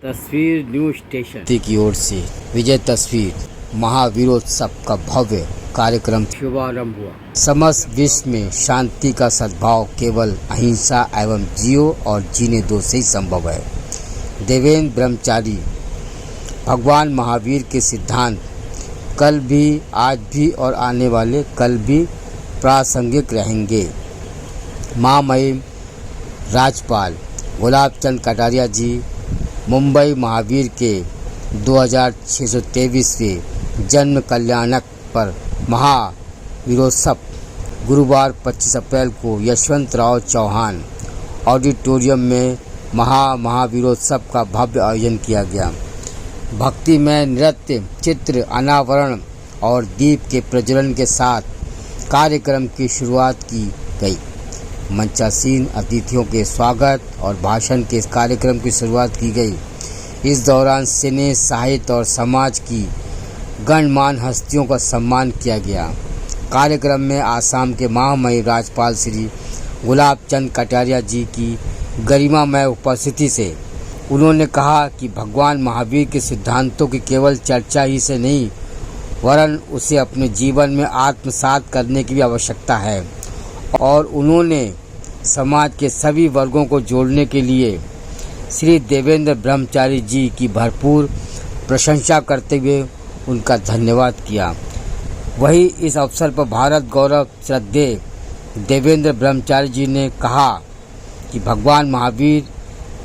तस्वीर news station की ओर से विजय तस्वीर महावीरोत्सव का भव्य कार्यक्रम शुभारंभ हुआ। समस्त विश्व में शांति का सद्भाव केवल अहिंसा एवं जियो और जीने दो से ही संभव है। देवेंद्र ब्रह्मचारी भगवान महावीर के सिद्धांत कल भी, आज भी और आने वाले कल भी प्रासंगिक रहेंगे। महामहिम राज्यपाल गुलाब चंद कटारिया जी मुंबई महावीर के 2623वें जन्म कल्याणक पर महावीरोत्सव गुरुवार 25 अप्रैल को यशवंतराव चौहान ऑडिटोरियम में महावीरोत्सव का भव्य आयोजन किया गया। भक्ति में नृत्य, चित्र अनावरण और दीप के प्रज्वलन के साथ कार्यक्रम की शुरुआत की गई। मंचासीन अतिथियों के स्वागत और भाषण के कार्यक्रम की शुरुआत की गई। इस दौरान सिने, साहित्य और समाज की गणमान्य हस्तियों का सम्मान किया गया। कार्यक्रम में आसाम के महामहिम राज्यपाल श्री गुलाब चंद कटारिया जी की गरिमामय उपस्थिति से उन्होंने कहा कि भगवान महावीर के सिद्धांतों की केवल चर्चा ही से नहीं, वरन उसे अपने जीवन में आत्मसात करने की भी आवश्यकता है और उन्होंने समाज के सभी वर्गों को जोड़ने के लिए श्री देवेंद्र ब्रह्मचारी जी की भरपूर प्रशंसा करते हुए उनका धन्यवाद किया। वहीं इस अवसर पर भारत गौरव श्रद्धेय देवेंद्र ब्रह्मचारी जी ने कहा कि भगवान महावीर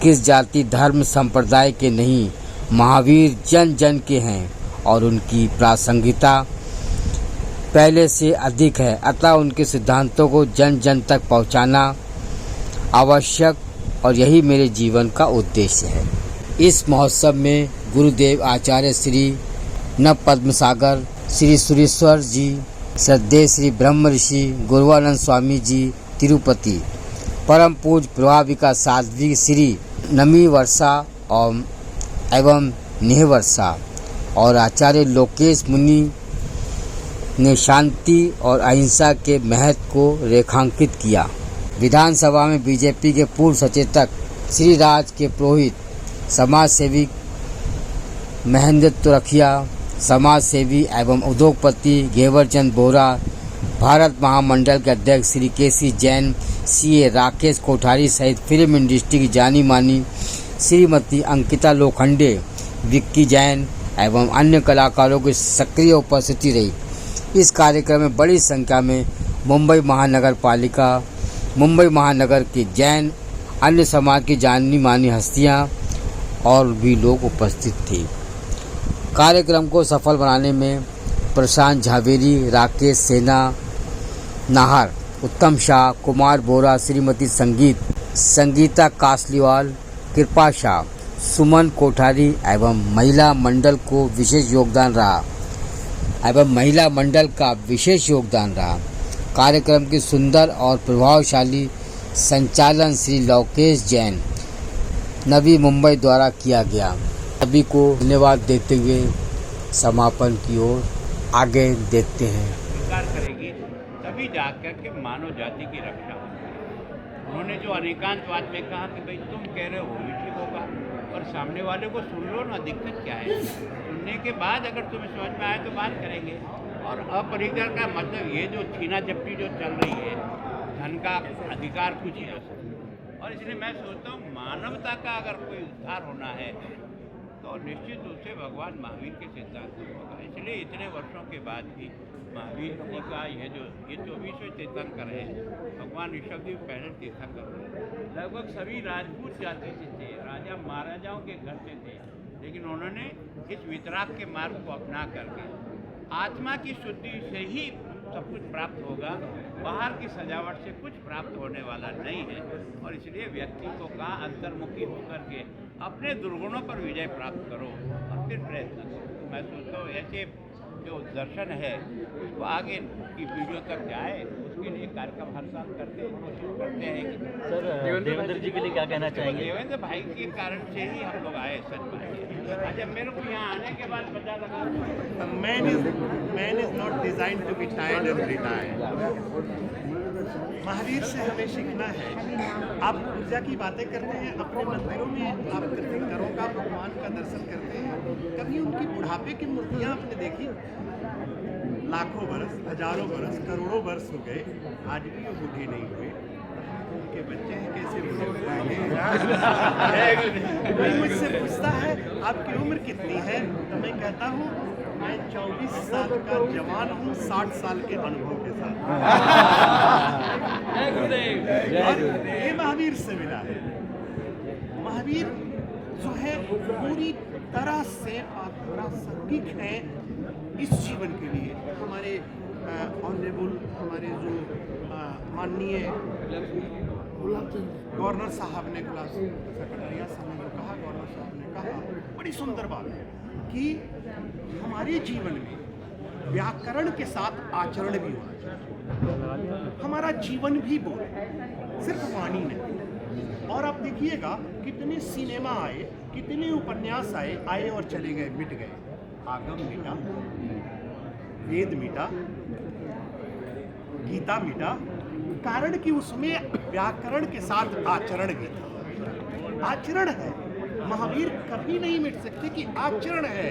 किस जाति, धर्म, संप्रदाय के नहीं, महावीर जन जन के हैं और उनकी प्रासंगिकता पहले से अधिक है। अतः उनके सिद्धांतों को जन जन तक पहुंचाना आवश्यक और यही मेरे जीवन का उद्देश्य है। इस महोत्सव में गुरुदेव आचार्य श्री नव पद्मसागर, श्री सुरेश्वर जी, श्रद्धेय श्री ब्रह्म ऋषि गुरुवानंद स्वामी जी तिरुपति, परम पूज्य प्रभाविका साध्वी श्री नमी वर्षा एवं नेह वर्षा और आचार्य लोकेश मुनि ने शांति और अहिंसा के महत्व को रेखांकित किया। विधानसभा में बीजेपी के पूर्व सचेतक श्री राज के पुरोहित, समाज सेवी महेंद्र तुरखिया, समाज सेवी एवं उद्योगपति घेवर चंद बोरा, भारत महामंडल के अध्यक्ष श्री केसी जैन, सीए राकेश कोठारी सहित फिल्म इंडस्ट्री की जानी मानी श्रीमती अंकिता लोखंडे, विक्की जैन एवं अन्य कलाकारों की सक्रिय उपस्थिति रही। इस कार्यक्रम में बड़ी संख्या में मुंबई महानगर के जैन, अन्य समाज की जानी मानी हस्तियां और भी लोग उपस्थित थे। कार्यक्रम को सफल बनाने में प्रशांत झावेरी, राकेश सेना नाहर, उत्तम शाह, कुमार बोरा, श्रीमती संगीता कासलीवाल, कृपा शाह, सुमन कोठारी एवं महिला मंडल का विशेष योगदान रहा। कार्यक्रम की सुंदर और प्रभावशाली संचालन श्री लोकेश जैन, नवी मुंबई द्वारा किया गया। सभी को धन्यवाद देते हुए समापन की ओर आगे देखते हैं। सरकार करेगी तभी जाकर के मानव जाति की रक्षा होगी। उन्होंने जो अनेकांतवाद में कहा कि भाई तुम कह रहे हो वो भी ठीक होगा और सामने वाले को सुन लो ना, दिक्कत क्या है। सुनने के बाद अगर तुम्हें समझ में आए तो बात करेंगे। और अपरिकर का मतलब ये जो छीना झपटी जो चल रही है, धन का अधिकार कुछ ही हो सकता। और इसलिए मैं सोचता हूँ मानवता का अगर कोई उद्धार होना है तो निश्चित रूप से भगवान महावीर के सिद्धांत होगा। इसलिए इतने वर्षों के बाद भी महावीर जी का ये 24वें तीर्थंकर है, भगवान ऋषभदेव पहले तीर्थंकर थे। लगभग सभी राजपूत जाति से थे, राजा महाराजाओं के घर से थे, लेकिन उन्होंने इस वितराग के मार्ग को अपना करके आत्मा की शुद्धि से ही सब कुछ प्राप्त होगा, बाहर की सजावट से कुछ प्राप्त होने वाला नहीं है। और इसलिए व्यक्ति को कहा अंतर्मुखी होकर के अपने दुर्गुणों पर विजय प्राप्त करो और फिर प्रयत्न करो। तो मैं सोचता हूँ ऐसे जो दर्शन है उसको आगे की पीढ़ियों तक जाए, उसके लिए कार्यक्रम हर साल करते हैं, कोशिश करते हैं कि सर देवेंद्र जी के लिए क्या कहना चाहेंगे? देवेंद्र भाई के कारण से ही हम लोग आए। सच बात है। अच्छा, मेरे को यहाँ आने के बाद पता लगा man is not designed to be tired and retire. Mahavir से हमें सीखना है। आप ऊर्जा की बातें करते हैं, अपने मंदिरों में आप तीर्थंकरों का भगवान का दर्शन करते हैं, कभी उनकी बुढ़ापे की मूर्तियाँ आपने देखी? लाखों बरस, हजारों बरस, करोड़ों वर्ष हो गए, आज भी वो बूढ़े नहीं हुए। उनके बच्चे हैं, कैसे बूढ़े हो जाएंगे? कोई मुझसे पूछता है आपकी उम्र कितनी है, तो मैं कहता हूँ मैं 24 साल का जवान हूँ 60 साल के अनुभव के साथ। और ये महावीर से मिला है। महावीर जो है पूरी तरह से प्रासंगिक है इस जीवन के लिए। हमारे ऑनरेबल, हमारे जो माननीय गवर्नर साहब ने, क्लास सेक्रेटरिया साहब ने जो कहा, गवर्नर साहब ने कहा, बड़ी सुंदर बात है कि हमारे जीवन में व्याकरण के साथ आचरण भी होना चाहिए। हमारा जीवन भी बोले, सिर्फ वाणी नहीं। और आप देखिएगा कितने सिनेमा आए, कितने उपन्यास आए और चले गए, मिट गए। आगम मिटा, वेद मिटा, गीता मिटा, कारण कि उसमें व्याकरण के साथ आचरण भी था। आचरण है, महावीर कभी नहीं मिट सकते कि आचरण है।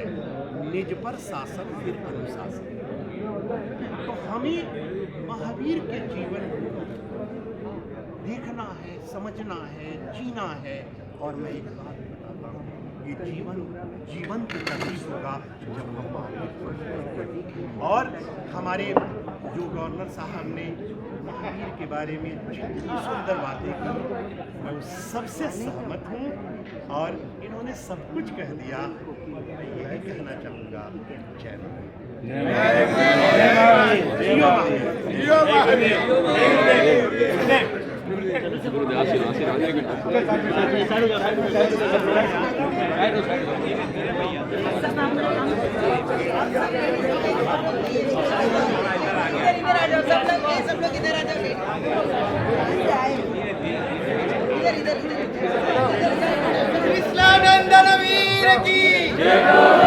निज पर शासन फिर अनुशासन। तो हमें महावीर के जीवन को देखना है, समझना है, जीना है। और मैं एक बात बताता हूँ, ये जीवन तो तभी होगा जब हम और हमारे जो गवर्नर साहब ने महावीर के बारे में जितनी सुंदर बातें की, मैं उस सबसे सहमत हूँ। और इन्होंने सब कुछ कह दिया, मैं यही कहना चाहूँगा, जय सब लोग इधर आ जाओ। कृष्णानंदन वीर की जय।